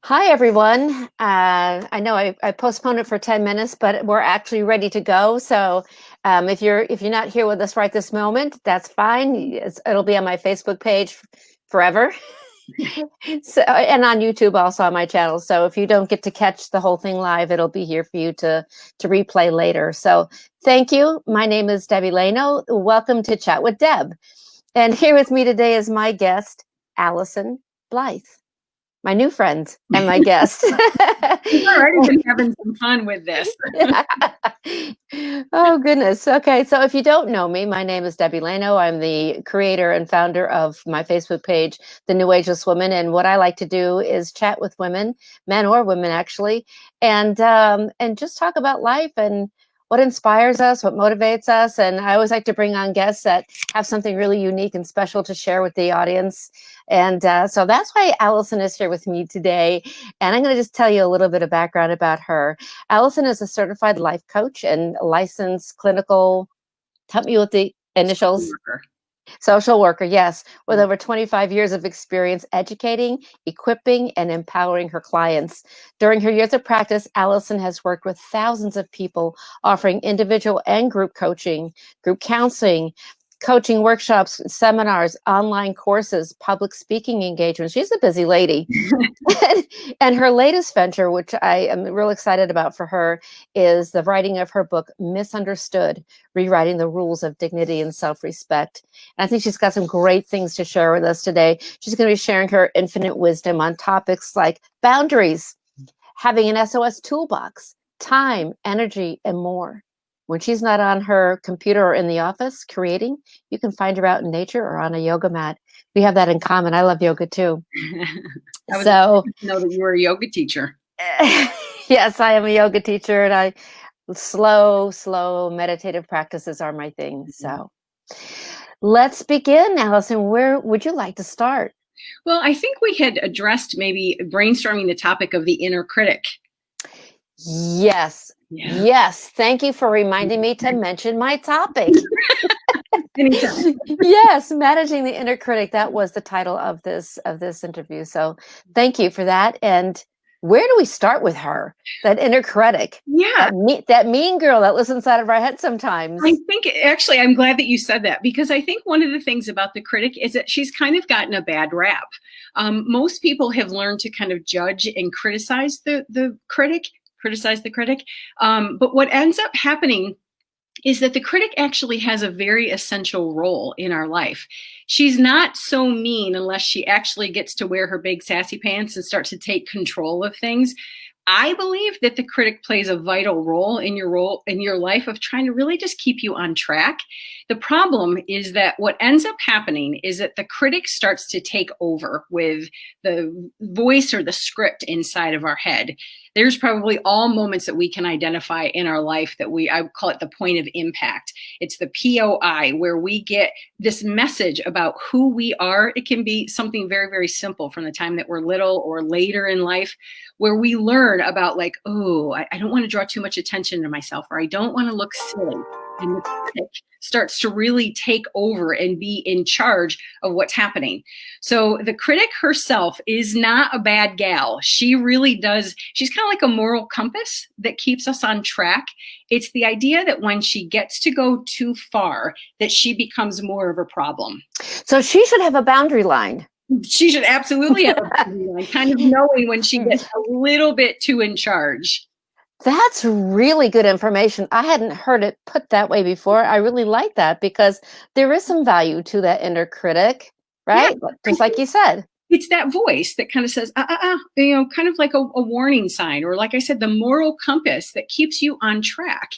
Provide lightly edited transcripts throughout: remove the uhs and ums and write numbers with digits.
Hi, everyone. I know I postponed it for 10 minutes, but we're actually ready to go. So if you're not here with us right this moment, that's fine. It'll be on my Facebook page forever. So, and on YouTube also on my channel. So if you don't get to catch the whole thing live, it'll be here for you to replay later. So thank you. My name is Debbie Leno. Welcome to Chat with Deb. And here with me today is my guest, Allyson Blythe, my new friend and my guest. We've already been having some fun with this. Oh, goodness. Okay. So if you don't know me, my name is Debbie Leno. I'm the creator and founder of my Facebook page, The New Ageless Woman. And what I like to do is chat with women, men or women, actually, and just talk about life and what inspires us, what motivates us. And I always like to bring on guests that have something really unique and special to share with the audience. And so that's why Allyson is here with me today. And I'm going to just tell you a little bit of background about her. Allyson is a certified life coach and licensed clinical, help me with the initials. Social worker, yes, with over 25 years of experience educating, equipping, and empowering her clients. During her years of practice, Allyson has worked with thousands of people, offering individual and group coaching, group counseling, coaching workshops, seminars, online courses, public speaking engagements. She's a busy lady. And her latest venture, which I am real excited about for her, is the writing of her book, Misunderstood, Rewriting the Rules of Dignity and Self-Respect. And I think she's got some great things to share with us today. She's going to be sharing her infinite wisdom on topics like boundaries, having an S.O.S toolbox, time, energy, and more. When she's not on her computer or in the office creating, you can find her out in nature or on a yoga mat. We have that in common. I love yoga too. So know that you were a yoga teacher. Yes, I am a yoga teacher, and slow meditative practices are my thing. So let's begin, Allyson. Where would you like to start? Well, I think we had addressed maybe brainstorming the topic of the inner critic. Yes. Yeah. Yes. Thank you for reminding me to mention my topic. Yes, managing the inner critic. That was the title of this interview. So thank you for that. And where do we start with her? That inner critic. Yeah. That mean girl that lives inside of our head sometimes. I think actually, I'm glad that you said that, because I think one of the things about the critic is that she's kind of gotten a bad rap. Most people have learned to kind of judge and criticize the critic. But what ends up happening is that the critic actually has a very essential role in our life. She's not so mean unless she actually gets to wear her big sassy pants and start to take control of things. I believe that the critic plays a vital role in your life of trying to really just keep you on track. The problem is that what ends up happening is that the critic starts to take over with the voice or the script inside of our head. There's probably all moments that we can identify in our life that I would call it the point of impact. It's the POI, where we get this message about who we are. It can be something very, very simple from the time that we're little or later in life, where we learn about like, oh, I don't want to draw too much attention to myself, or I don't want to look silly. And the critic starts to really take over and be in charge of what's happening. So the critic herself is not a bad gal. She really does. She's kind of like a moral compass that keeps us on track. It's the idea that when she gets to go too far, that she becomes more of a problem. So she should have a boundary line. She should absolutely have a boundary line, kind of knowing when she gets a little bit too in charge. That's really good information. I hadn't heard it put that way before. I really like that, because there is some value to that inner critic, right? Yeah, just like you said. It's that voice that kind of says, kind of like a warning sign, or like I said, the moral compass that keeps you on track.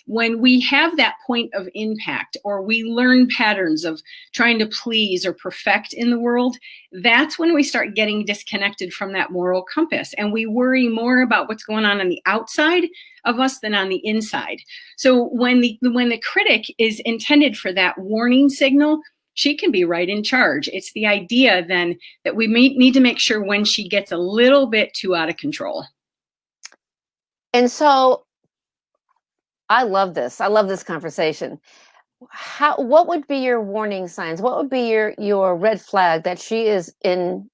When we have that point of impact, or we learn patterns of trying to please or perfect in the world, that's when we start getting disconnected from that moral compass, and we worry more about what's going on the outside of us than on the inside. So when the critic is intended for that warning signal, she can be right in charge. It's the idea then that we need to make sure when she gets a little bit too out of control. And so I love this. I love this conversation. What would be your warning signs? What would be your red flag that she is in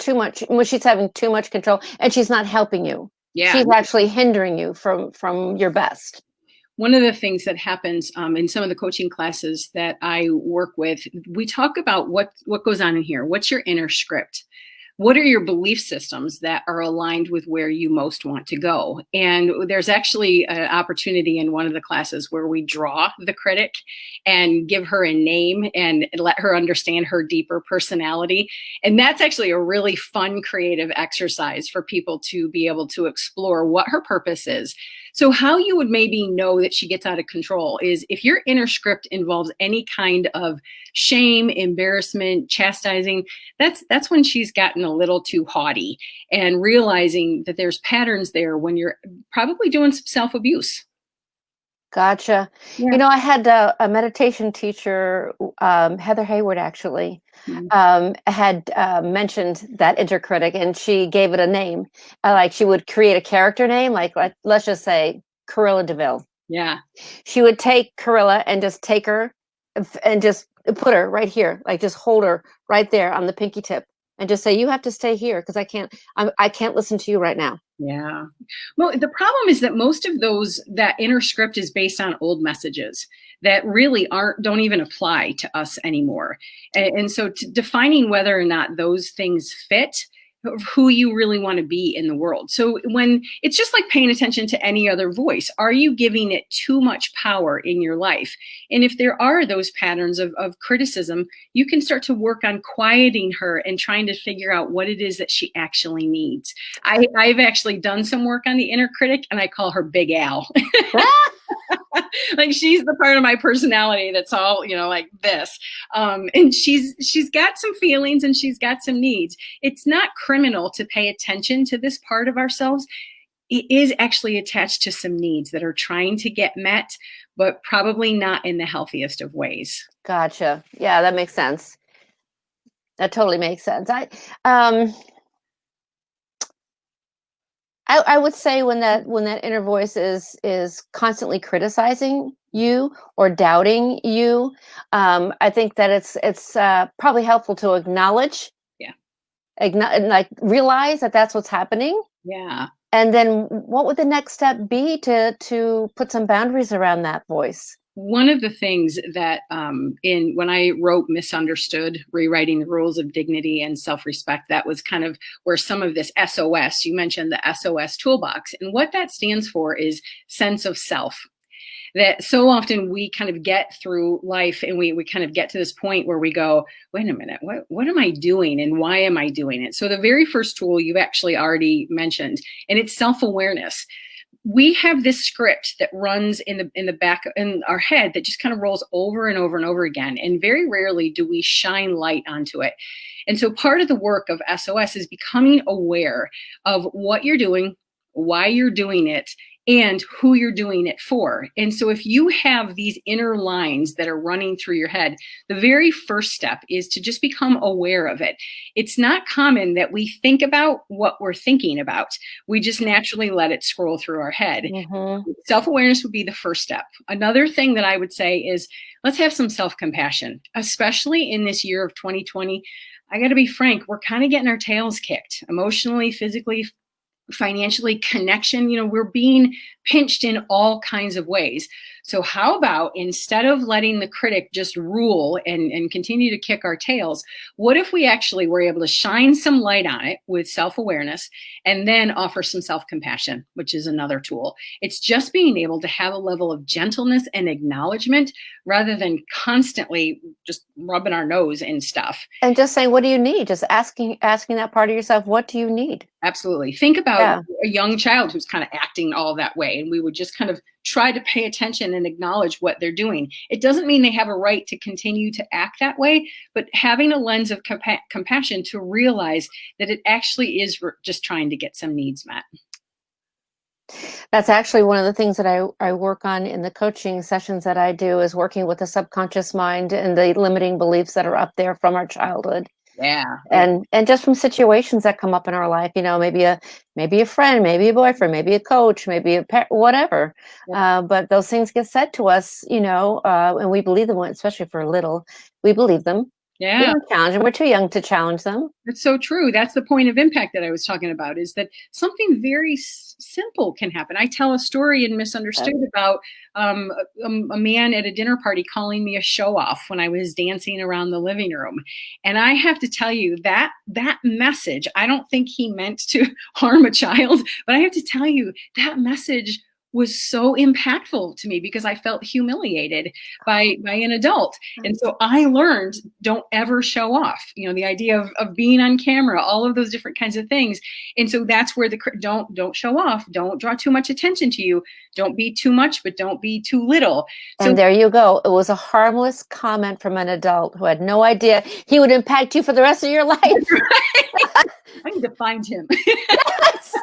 too much, when she's having too much control and she's not helping you. Yeah. She's actually hindering you from your best. One of the things that happens in some of the coaching classes that I work with, we talk about what goes on in here. What's your inner script? What are your belief systems that are aligned with where you most want to go? And there's actually an opportunity in one of the classes where we draw the critic and give her a name and let her understand her deeper personality. And that's actually a really fun, creative exercise for people to be able to explore what her purpose is. So how you would maybe know that she gets out of control is if your inner script involves any kind of shame, embarrassment, chastising, that's when she's gotten a little too haughty, and realizing that there's patterns there when you're probably doing some self-abuse. Gotcha. Yeah. I had a meditation teacher, Heather Hayward, actually, had mentioned that inner critic, and she gave it a name. Like she would create a character name, like let's just say Corilla DeVille. Yeah. She would take Corilla and just take her and just put her right here, like just hold her right there on the pinky tip, and just say, "You have to stay here because I can't listen to you right now." Yeah. Well, the problem is that most of that inner script is based on old messages that really don't even apply to us anymore. And so defining whether or not those things fit who you really want to be in the world. So when it's just like paying attention to any other voice, are you giving it too much power in your life? And if there are those patterns of criticism, you can start to work on quieting her and trying to figure out what it is that she actually needs. I've actually done some work on the inner critic, and I call her Big Al. Like she's the part of my personality that's all, like this. And she's got some feelings and she's got some needs. It's not criminal to pay attention to this part of ourselves. It is actually attached to some needs that are trying to get met, but probably not in the healthiest of ways. Gotcha. Yeah, that makes sense. That totally makes sense. I would say when that inner voice is constantly criticizing you or doubting you, I think that it's probably helpful to acknowledge, like realize that that's what's happening. Yeah. And then what would the next step be to put some boundaries around that voice? One of the things that when I wrote Misunderstood, Rewriting the Rules of Dignity and Self-Respect, that was kind of where some of this SOS, you mentioned the S.O.S Toolbox. And what that stands for is sense of self. That so often we kind of get through life and we kind of get to this point where we go, wait a minute, what am I doing and why am I doing it? So the very first tool you've actually already mentioned, and it's self-awareness. We have this script that runs in the back in our head that just kind of rolls over and over and over again. And very rarely do we shine light onto it. And so part of the work of SOS is becoming aware of what you're doing, why you're doing it, and who you're doing it for. And so if you have these inner lines that are running through your head, the very first step is to just become aware of it. It's not common that we think about what we're thinking about. We just naturally let it scroll through our head. Mm-hmm. Self-awareness would be the first step. Another thing that I would say is let's have some self-compassion, especially in this year of 2020. I got to be frank, we're kind of getting our tails kicked emotionally, physically, financially, connection, we're being pinched in all kinds of ways. So how about instead of letting the critic just rule and continue to kick our tails, what if we actually were able to shine some light on it with self-awareness and then offer some self-compassion, which is another tool. It's just being able to have a level of gentleness and acknowledgement rather than constantly just rubbing our nose in stuff. And just saying, what do you need? Just asking that part of yourself, what do you need? Absolutely. Think about a young child who's kind of acting all that way, and we would just kind of try to pay attention and acknowledge what they're doing. It doesn't mean they have a right to continue to act that way, but having a lens of compassion to realize that it actually is just trying to get some needs met. That's actually one of the things that I work on in the coaching sessions that I do, is working with the subconscious mind and the limiting beliefs that are up there from our childhood. Yeah. And just from situations that come up in our life, maybe a friend, maybe a boyfriend, maybe a coach, maybe a pet, whatever. Yeah. But those things get said to us, and we believe them, especially if we're little, we believe them. We Yeah. don't challenge them. We're too young to challenge them. That's so true. That's the point of impact that I was talking about, is that something very simple can happen. I tell a story in Misunderstood about a man at a dinner party calling me a show off when I was dancing around the living room. And I have to tell you that that message, I don't think he meant to harm a child, but I have to tell you that message was so impactful to me because I felt humiliated by an adult. And so I learned, don't ever show off, you know, the idea of being on camera, all of those different kinds of things. And so that's where the don't show off, don't draw too much attention to you, don't be too much, but don't be too little. So And there you go. It was a harmless comment from an adult who had no idea he would impact you for the rest of your life. I need to find him. Yes.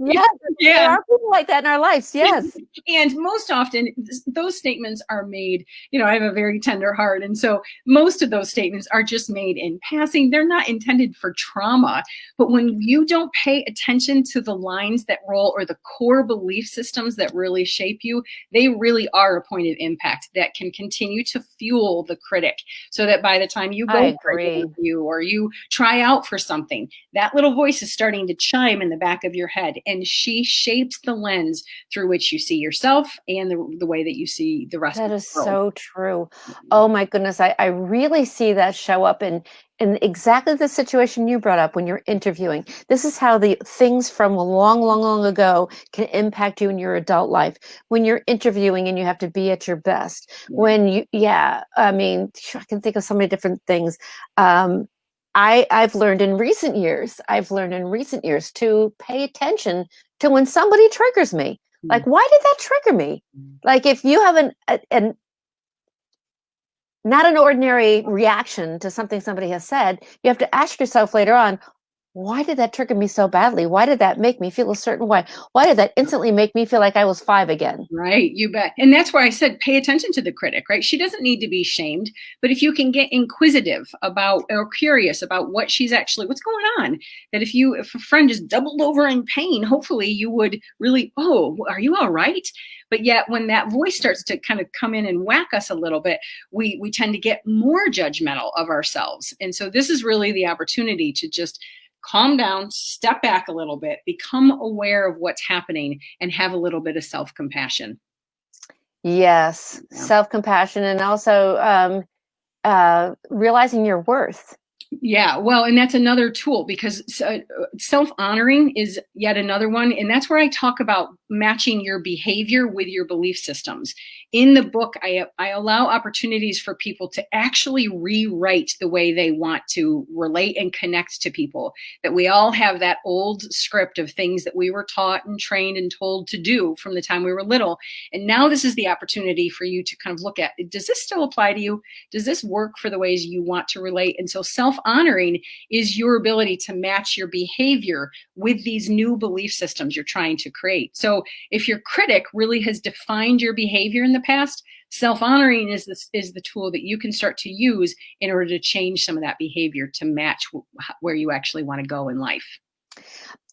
Yes. Yeah. There are people like that in our lives. Yes. And most often those statements are made, you know, I have a very tender heart. And so most of those statements are just made in passing. They're not intended for trauma. But when you don't pay attention to the lines that roll or the core belief systems that really shape you, they really are a point of impact that can continue to fuel the critic, so that by the time you go for an interview or you try out for something, that little voice is starting to chime in the back of your head, and she shapes the lens through which you see yourself and the way that you see the rest of the world. That is so true. Oh my goodness. I really see that show up in exactly the situation you brought up when you're interviewing. This is how the things from long ago can impact you in your adult life. When you're interviewing and you have to be at your best. When you, I mean, I can think of so many different things. I've learned in recent years to pay attention to when somebody triggers me. Like, why did that trigger me? Like, if you have not an ordinary reaction to something somebody has said, you have to ask yourself later on, why did that trigger me so badly? Why did that make me feel a certain way? Why did that instantly make me feel like I was 5 again? Right, you bet. And that's why I said pay attention to the critic, right? She doesn't need to be shamed, but if you can get inquisitive about or curious about what she's actually, what's going on, that if a friend is doubled over in pain, hopefully you would really, oh, are you all right? But yet when that voice starts to kind of come in and whack us a little bit, we tend to get more judgmental of ourselves. And so this is really the opportunity to just calm down, step back a little bit, become aware of what's happening, and have a little bit of self-compassion. Yes, self-compassion, and also realizing your worth. Yeah, well, and that's another tool, because self-honoring is yet another one. And that's where I talk about matching your behavior with your belief systems. In the book, I allow opportunities for people to actually rewrite the way they want to relate and connect to people. That we all have that old script of things that we were taught and trained and told to do from the time we were little. And now this is the opportunity for you to kind of look at, does this still apply to you? Does this work for the ways you want to relate? And so self-honoring is your ability to match your behavior with these new belief systems you're trying to create. So if your critic really has defined your behavior in the past, self-honoring is the tool that you can start to use in order to change some of that behavior to match where you actually want to go in life.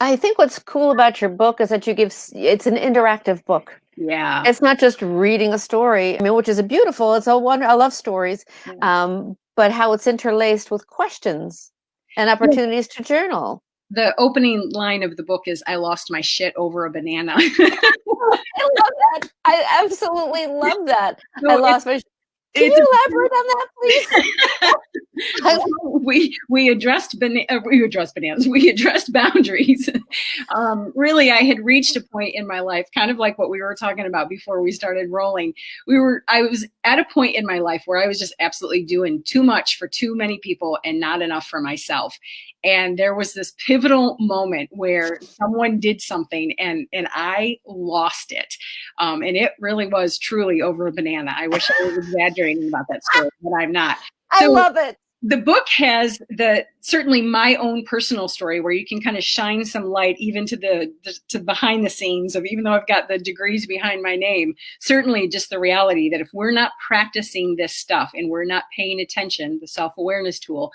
I think what's cool about your book is that it's an interactive book. Yeah. It's not just reading a story, I mean, which is beautiful. It's I love stories, but how it's interlaced with questions and opportunities to journal. The opening line of the book is, I lost my shit over a banana. I love that. I absolutely love that. I lost my shit. Can you elaborate on that, please? We addressed bananas. We addressed boundaries. Really, I had reached a point in my life, kind of like what we were talking about before we started rolling. I was at a point in my life where I was just absolutely doing too much for too many people and not enough for myself. And there was this pivotal moment where someone did something and I lost it. And it really was truly over a banana. I wish I was exaggerating about that story, but I'm not. I love it. The book has certainly my own personal story, where you can kind of shine some light even to behind the scenes of, even though I've got the degrees behind my name, certainly just the reality that if we're not practicing this stuff and we're not paying attention, the self-awareness tool,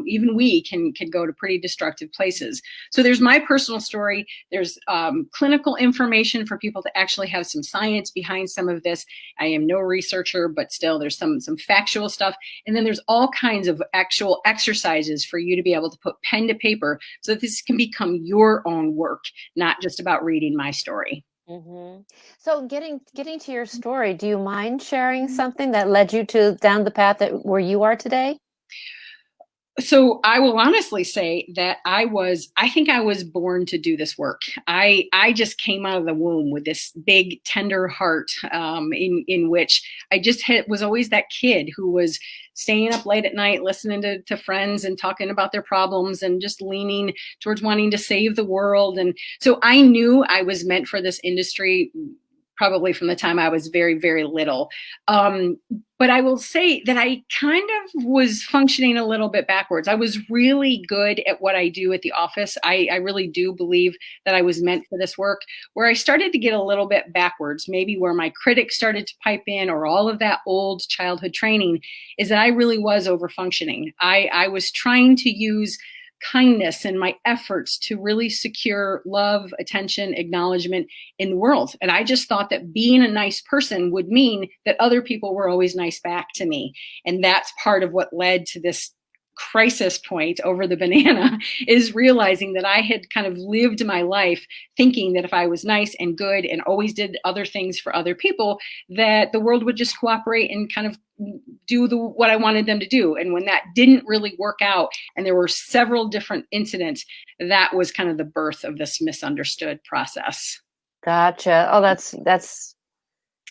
even we can go to pretty destructive places. So there's my personal story. There's clinical information for people to actually have some science behind some of this. I am no researcher, but still there's some factual stuff. And then there's all kinds of actual exercises for you to be able to put pen to paper so that this can become your own work, not just about reading my story. Mm-hmm. So getting to your story, do you mind sharing something that led you down the path where you are today? So I will honestly say that I think I was born to do this work. I just came out of the womb with this big, tender heart, in which I just was always that kid who was staying up late at night, listening to friends and talking about their problems and just leaning towards wanting to save the world. And so I knew I was meant for this industry probably from the time I was very, very little. But I will say that I kind of was functioning a little bit backwards. I was really good at what I do at the office. I really do believe that I was meant for this work. Where I started to get a little bit backwards, maybe where my critic started to pipe in, or all of that old childhood training, is that I really was over functioning. I was trying to use kindness and my efforts to really secure love, attention, acknowledgement in the world. And I just thought that being a nice person would mean that other people were always nice back to me. And that's part of what led to this crisis point over the banana, is realizing that I had kind of lived my life thinking that if I was nice and good and always did other things for other people, that the world would just cooperate and kind of do what I wanted them to do. And when that didn't really work out, and there were several different incidents, that was kind of the birth of this misunderstood process. Gotcha. Oh, that's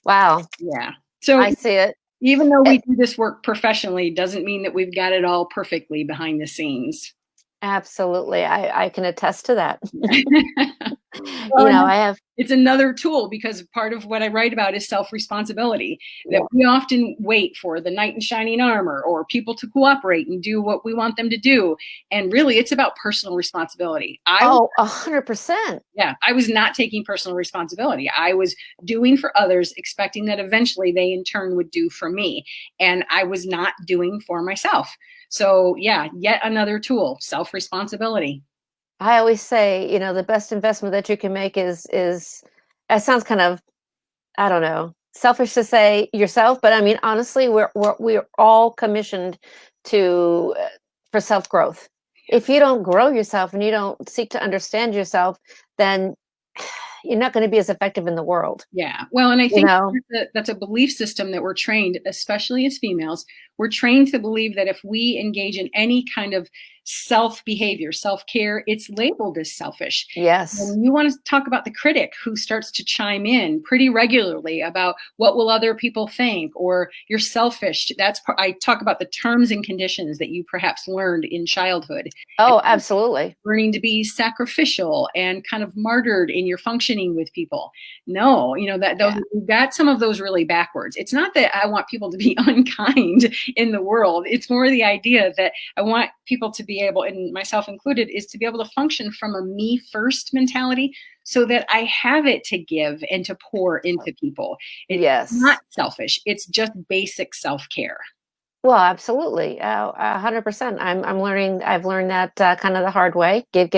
wow. Yeah. So I see it. Even though we do this work professionally, doesn't mean that we've got it all perfectly behind the scenes. Absolutely. I can attest to that. Well, I have. It's another tool, because part of what I write about is self-responsibility, that we often wait for the knight in shining armor or people to cooperate and do what we want them to do. And really, it's about personal responsibility. 100%. Yeah, I was not taking personal responsibility. I was doing for others, expecting that eventually they in turn would do for me. And I was not doing for myself. So yeah, yet another tool, self-responsibility. I always say, the best investment that you can make is that sounds kind of, I don't know, selfish to say yourself, but I mean, honestly, we're all commissioned for self-growth. If you don't grow yourself and you don't seek to understand yourself, then you're not going to be as effective in the world. Yeah. Well, and I think that's a belief system that we're trained, especially as females, we're trained to believe that if we engage in any kind of self-behavior, self-care, it's labeled as selfish. Yes. And you want to talk about the critic who starts to chime in pretty regularly about what will other people think, or you're selfish. I talk about the terms and conditions that you perhaps learned in childhood. Oh, absolutely. Learning to be sacrificial and kind of martyred in your functioning with people. No, we've got some of those really backwards. It's not that I want people to be unkind in the world. It's more the idea that I want people to be able, and myself included, is to be able to function from a me first mentality, so that I have it to give and to pour into people. It's not selfish. It's just basic self-care. Well, absolutely. 100%. I'm learning. I've learned that kind of the hard way. Give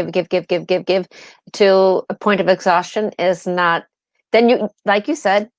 to a point of exhaustion is not, then you, like you said,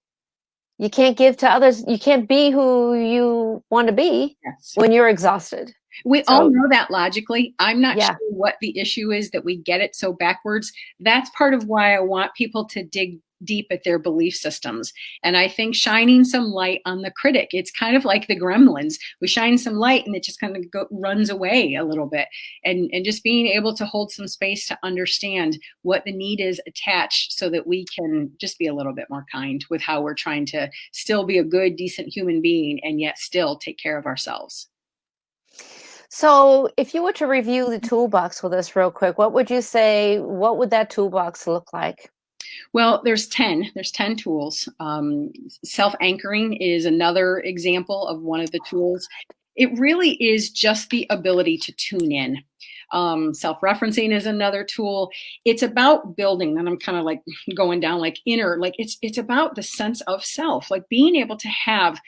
you can't give to others. You can't be who you want to be when you're exhausted. We all know that logically. I'm not sure what the issue is that we get it so backwards. That's part of why I want people to dig deep at their belief systems. And I think shining some light on the critic, it's kind of like the gremlins. We shine some light and it just kind of runs away a little bit. And just being able to hold some space to understand what the need is attached, so that we can just be a little bit more kind with how we're trying to still be a good, decent human being and yet still take care of ourselves. So if you were to review the toolbox with us real quick, what would you say, what would that toolbox look like? Well, there's 10 tools. Self-anchoring is another example of one of the tools. It really is just the ability to tune in. Self-referencing is another tool. It's about building, and I'm kind of like going down like inner, like it's about the sense of self, like being able to have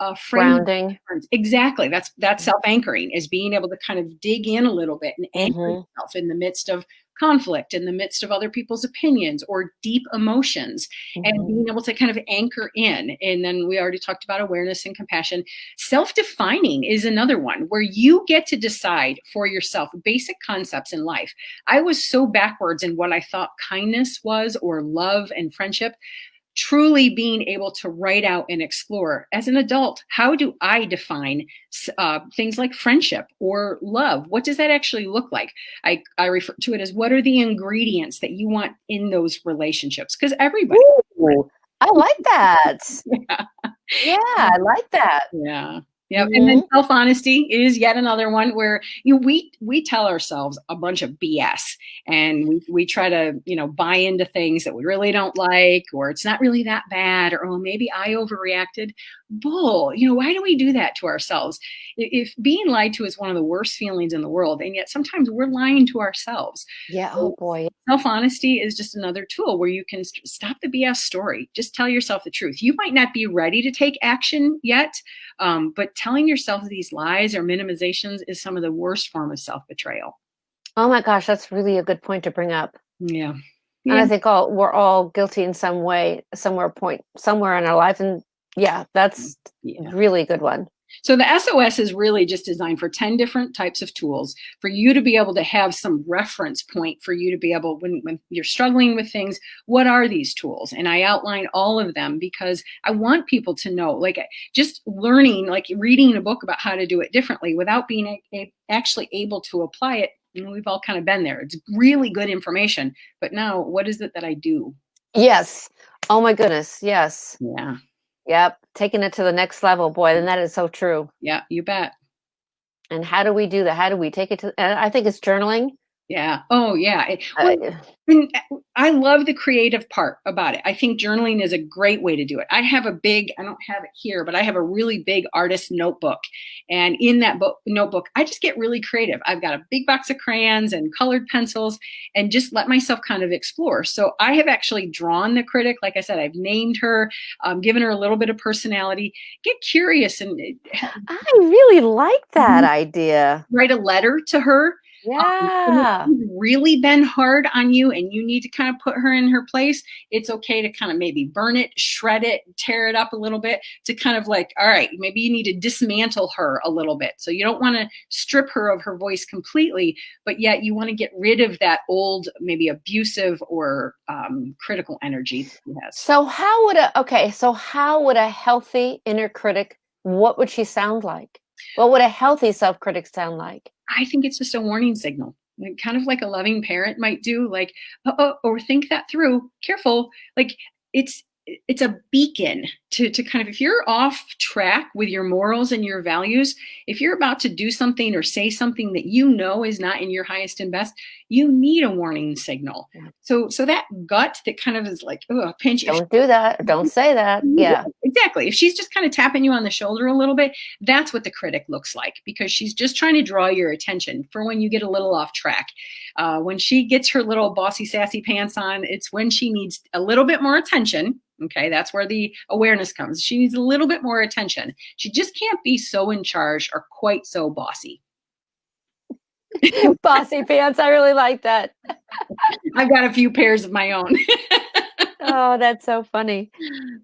a frame. Grounding. Exactly. That's self-anchoring, is being able to kind of dig in a little bit and anchor Mm-hmm. yourself in the midst of conflict, in the midst of other people's opinions or deep emotions, and Mm-hmm. being able to kind of anchor in. And then we already talked about awareness and compassion. Self-defining is another one where you get to decide for yourself basic concepts in life. I was so backwards in what I thought kindness was, or love and friendship. Truly being able to write out and explore as an adult, how do I define things like friendship or love? What does that actually look like? I refer to it as, what are the ingredients that you want in those relationships? Because everybody. Ooh, I like that. Yeah. Yeah, I like that. Yeah. Yeah. And then Mm-hmm. self-honesty is yet another one where we tell ourselves a bunch of BS, and we try to, buy into things that we really don't like, or it's not really that bad, or oh, maybe I overreacted. Bull. Why do we do that to ourselves? If being lied to is one of the worst feelings in the world, and yet sometimes we're lying to ourselves. Yeah. Oh So boy. self-honesty is just another tool where you can stop the BS story. Just tell yourself the truth. You might not be ready to take action yet, but telling yourself these lies or minimizations is some of the worst form of self-betrayal. Oh my gosh, that's really a good point to bring up. Yeah. And Yeah. I think we're all guilty in some way, somewhere in our life. And yeah, that's Yeah. really a good one. So the S.O.S is really just designed for 10 different types of tools for you to be able to have some reference point, for you to be able, when you're struggling with things, what are these tools? And I outline all of them because I want people to know, like, just learning, like reading a book about how to do it differently without being actually able to apply it. We've all kind of been there. It's really good information, but now what is it that I do? Yes. Oh my goodness. Yes. Yeah. Yep. Taking it to the next level, boy. Then that is so true. Yeah, you bet. And how do we do that? How do we take it to? And I think it's journaling. Yeah. Oh, yeah. Well, Uh, and I love the creative part about it. I think journaling is a great way to do it. I don't have it here, but I have a really big artist notebook. And in that notebook, I just get really creative. I've got a big box of crayons and colored pencils, and just let myself kind of explore. So I have actually drawn the critic. Like I said, I've named her, given her a little bit of personality. Get curious and I really like that idea. write a letter to her. And if Yeah. she's really been hard on you and you need to kind of put her in her place, it's okay to kind of maybe burn it, shred it, tear it up a little bit, to kind of like, all right, maybe you need to dismantle her a little bit. So you don't want to strip her of her voice completely, but yet you want to get rid of that old, maybe abusive or critical energy that she has. So how would a healthy inner critic, what would she sound like? What would a healthy self-critic sound like? I think it's just a warning signal, like, kind of like a loving parent might do, like, or think that through, careful. Like, it's a beacon to kind of, if you're off track with your morals and your values, if you're about to do something or say something that is not in your highest and best, you need a warning signal. Yeah. So that gut that kind of is like, oh, a pinch. Don't do that. Or don't say that. Yeah. Exactly. If she's just kind of tapping you on the shoulder a little bit, that's what the critic looks like, because she's just trying to draw your attention for when you get a little off track. When she gets her little bossy, sassy pants on, it's when she needs a little bit more attention. Okay, that's where the awareness comes. She needs a little bit more attention. She just can't be so in charge or quite so bossy. Bossy pants. I really like that. I've got a few pairs of my own. Oh, that's so funny.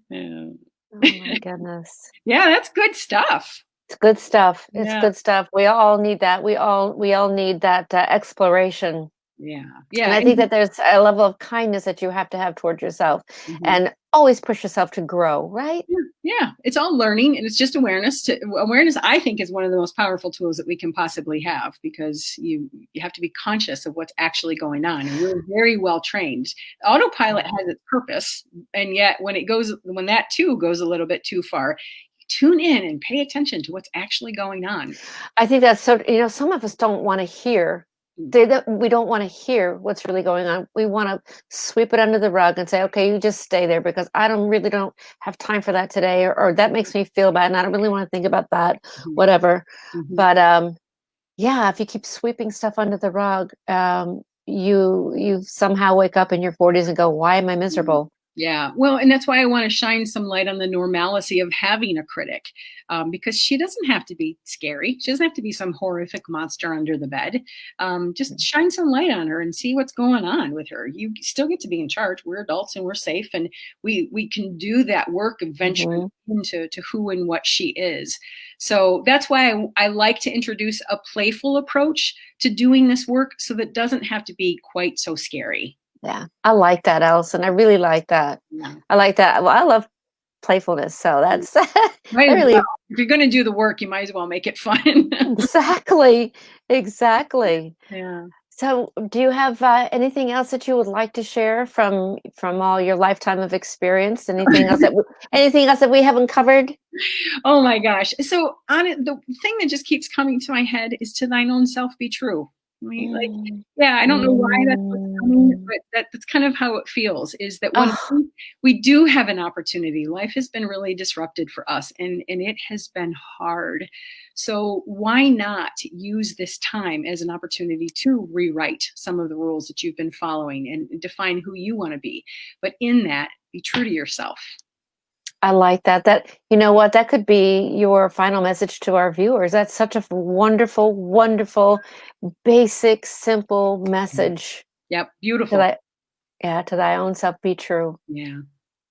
Yeah. Oh my goodness. Yeah, that's good stuff. It's good stuff. It's Yeah. good stuff. We all need that. We all need that exploration. Yeah. Yeah. And I think that there's a level of kindness that you have to have towards yourself, and always push yourself to grow, right? Yeah. It's all learning, and it's just awareness. Awareness, I think, is one of the most powerful tools that we can possibly have, because you have to be conscious of what's actually going on. And we're very well trained. Autopilot has its purpose. And yet when that too goes a little bit too far, tune in and pay attention to what's actually going on. I think that's so, some of us don't want to hear we don't want to hear what's really going on. We want to sweep it under the rug and say, okay, you just stay there because I don't have time for that today, or that makes me feel bad and I don't really want to think about that, Mhm. whatever. Mhm. But yeah, if you keep sweeping stuff under the rug, you somehow wake up in your 40s and go, why am I miserable? Yeah. Well, and that's why I want to shine some light on the normalcy of having a critic, because she doesn't have to be scary. She doesn't have to be some horrific monster under the bed. Just shine some light on her and see what's going on with her. You still get to be in charge. We're adults and we're safe, and we can do that work of venturing into who and what she is. So that's why I like to introduce a playful approach to doing this work, so that it doesn't have to be quite so scary. Yeah, I like that, Allyson. I really like that. Yeah. I like that. Well, I love playfulness, so that's I Might as well. really If you're gonna do the work, you might as well make it fun. exactly, exactly. Yeah. So, do you have anything else that you would like to share from all your lifetime of experience? Anything else that we haven't covered? Oh my gosh. So on it, the thing that just keeps coming to my head is to thine own self be true. I mean, like, Mm, yeah, I don't know why that's what's coming, mm. but that's kind of how it feels, is that when Oh, we do have an opportunity, life has been really disrupted for us, and it has been hard. So why not use this time as an opportunity to rewrite some of the rules that you've been following and define who you want to be? But in that, be true to yourself. I like that. You know what? That could be your final message to our viewers. That's such a wonderful, wonderful, basic, simple message. Yep. To Beautiful. thy, yeah, to thy own self be true. Yeah.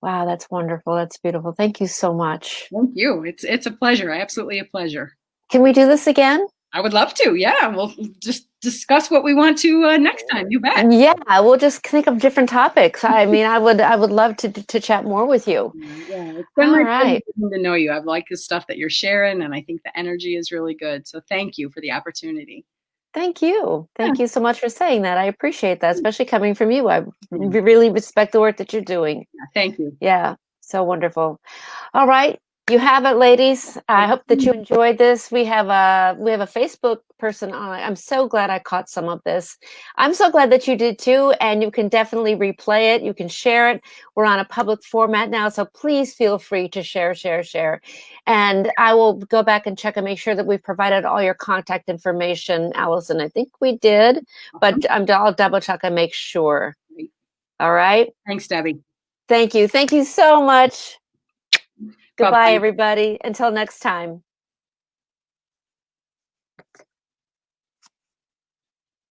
Wow, that's wonderful. That's beautiful. Thank you so much. Thank you. It's a pleasure. Absolutely a pleasure. Can we do this again? I would love to. Yeah, we'll just discuss what we want to next time. You bet. Yeah, we'll just think of different topics. I mean, I would love to chat more with you. Yeah, it's been All my pleasure right. getting to know you. I've liked the stuff that you're sharing, and I think the energy is really good. So thank you for the opportunity. Thank you. Yeah. Thank you so much for saying that. I appreciate that, especially coming from you. I Yeah. really respect the work that you're doing. Thank you. Yeah, so wonderful. All right, you have it, ladies. I hope that you enjoyed this. We have a Facebook person on. I'm so glad I caught some of this. I'm so glad that you did too, and you can definitely replay it. You can share it. We're on a public format now, so please feel free to share, share, share. And I will go back and check and make sure that we've provided all your contact information, Allyson. I think we did, but I'll double check and make sure. All right. Thanks, Debbie. Thank you. Thank you so much. Goodbye, Bye-bye. everybody. Until next time.